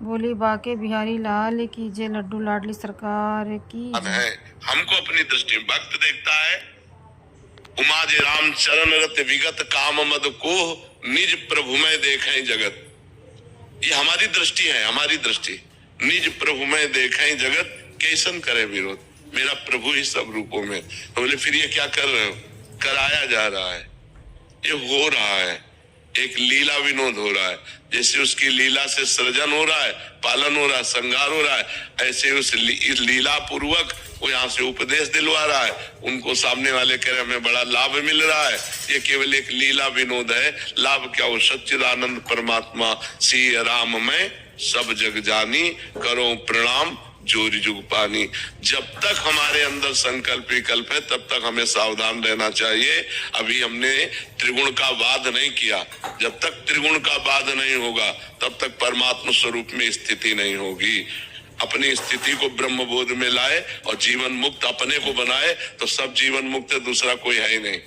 बोली बाके बिहारी लाल की जय, लड्डू लाडली सरकार की जय। हमको अपनी दृष्टि में भक्त देखता है, उमा जे राम चरण रत विगत काम मद को निज प्रभु में देखें जगत। ये हमारी दृष्टि है, हमारी दृष्टि। निज प्रभु में देखें जगत, कैसन करे विरोध, मेरा प्रभु ही सब रूपों में। तो बोले फिर ये क्या कर रहे हो? कराया जा रहा है, ये हो रहा है, एक लीला विनोद हो रहा है। जैसे उसकी लीला से सृजन हो रहा है, पालन हो रहा है, श्रृंगार हो रहा है, ऐसे उस लीला पूर्वक वो यहाँ से उपदेश दिलवा रहा है। उनको सामने वाले कह रहे हमें बड़ा लाभ मिल रहा है। ये केवल एक लीला विनोद है। लाभ क्या? वो सच्चिदानंद परमात्मा सी राम में सब जग जानी, करो प्रणाम जोरी जुग पानी। जब तक हमारे अंदर संकल्प विकल्प है तब तक हमें सावधान रहना चाहिए। अभी हमने त्रिगुण का वाद नहीं किया। जब तक त्रिगुण का वाद नहीं होगा तब तक परमात्मा स्वरूप में स्थिति नहीं होगी। अपनी स्थिति को ब्रह्म बोध में लाए और जीवन मुक्त अपने को बनाए तो सब जीवन मुक्त है, दूसरा कोई है ही नहीं।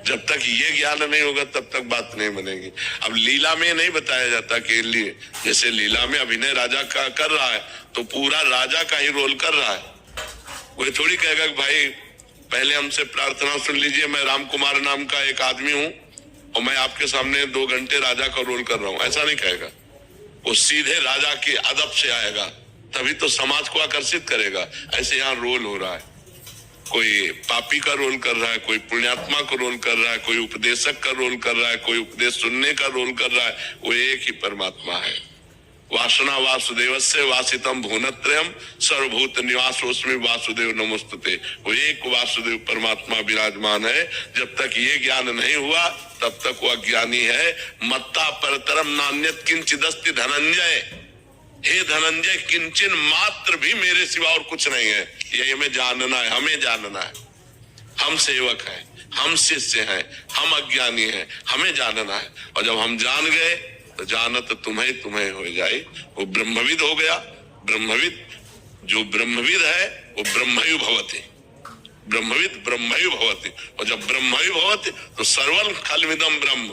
जब तक ये ज्ञान नहीं होगा तब तक बात नहीं बनेगी। अब लीला में नहीं बताया जाता कि लिए जैसे लीला में अभिनय राजा का कर रहा है तो पूरा राजा का ही रोल कर रहा है। कोई थोड़ी कहेगा कि भाई पहले हमसे प्रार्थना सुन लीजिए, मैं राम कुमार नाम का एक आदमी हूं और मैं आपके सामने 2 घंटे राजा का रोल कर रहा हूं, ऐसा नहीं कहेगा। वो सीधे राजा के अदब से आएगा, तभी तो समाज को आकर्षित करेगा। ऐसे यहाँ रोल हो रहा है, कोई पापी का रोल कर रहा है, कोई पुण्यात्मा का रोल कर रहा है, कोई उपदेशक का रोल कर रहा है, कोई उपदेश सुनने का रोल कर रहा है। वो एक ही परमात्मा है। वासना वासुदेवस्य वासितम भुवनत्रयम् सर्वभूत निवासोऽस्मि वासुदेव नमोस्तुते। वो एक वासुदेव परमात्मा विराजमान है। जब तक ये ज्ञान नहीं हुआ तब तक वो अज्ञानी है। मत्ता परतरम नान्यत किंचिदस्ति धनंजय। हे धनंजय, किंचन मात्र भी मेरे सिवा और कुछ नहीं है। ये हमें जानना है, हमें जानना है। हम सेवक हैं, हम शिष्य हैं, हम अज्ञानी हैं, हमें जानना है। और जब हम जान गए तो जानत तुम्हें तुम्हें हो जाए। वो ब्रह्मविद हो गया। ब्रह्मविद, जो ब्रह्मविद है वो ब्रह्मयु भवति। ब्रह्मविद ब्रह्मयु भवति। और जब ब्रह्मयु भवति तो सर्वं खल्विदं ब्रह्म,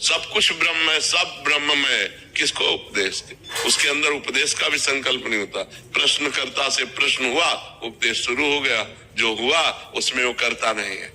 सब कुछ ब्रह्म है, सब ब्रह्म में। किसको? उपदेश। उसके अंदर उपदेश का भी संकल्प नहीं होता। प्रश्नकर्ता से प्रश्न हुआ, उपदेश शुरू हो गया। जो हुआ उसमें वो करता नहीं है,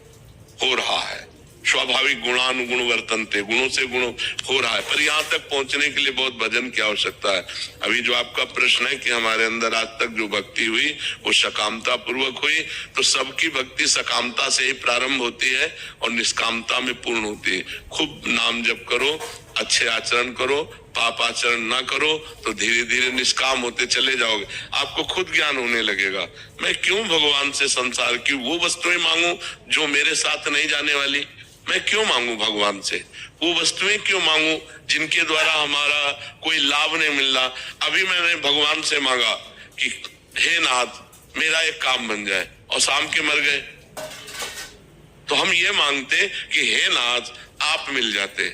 हो रहा है। स्वाभाविक गुणानुगुण वर्तनते, गुणों से गुण हो रहा है। पर यहाँ तक पहुंचने के लिए बहुत भजन की आवश्यकता है। अभी जो आपका प्रश्न है कि हमारे अंदर आज तक जो भक्ति हुई वो सकामता पूर्वक हुई, तो सबकी भक्ति सकामता से ही प्रारंभ होती है और निष्कामता में पूर्ण होती है। खूब नाम जप करो, अच्छे आचरण करो, पाप आचरण ना करो तो धीरे धीरे निष्काम होते चले जाओगे। आपको खुद ज्ञान होने लगेगा। मैं क्यों भगवान से संसार की वो वस्तुएं मांगू जो मेरे साथ नहीं जाने वाली? मैं क्यों मांगू भगवान से वो वस्तुएं? क्यों मांगू जिनके द्वारा हमारा कोई लाभ नहीं मिल रहा? अभी मैंने भगवान से मांगा कि हे नाथ मेरा एक काम बन जाए और शाम के मर गए। तो हम ये मांगते कि हे नाथ आप मिल जाते,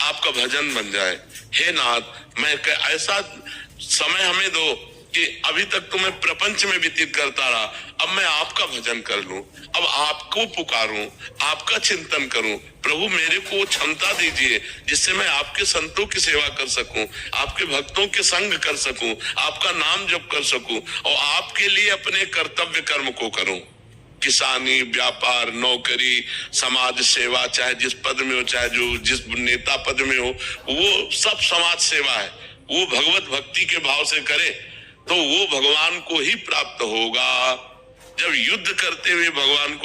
आपका भजन बन जाए। हे नाथ मैं ऐसा समय हमें दो कि अभी तक तो मैं प्रपंच में व्यतीत करता रहा, अब मैं आपका भजन कर लूं, अब आपको पुकारूं, आपका चिंतन करूं। प्रभु मेरे को क्षमता दीजिए जिससे मैं आपके संतों की सेवा कर सकूं, आपके भक्तों के संग कर सकूं, आपका नाम जप कर सकूं और आपके लिए अपने कर्तव्य कर्म को करूं। किसानी, व्यापार, नौकरी, समाज सेवा, चाहे जिस पद में हो, चाहे जो जिस नेता पद में हो, वो सब समाज सेवा है। वो भगवत भक्ति के भाव से करे तो वो भगवान को ही प्राप्त होगा। जब युद्ध करते हुए भगवान को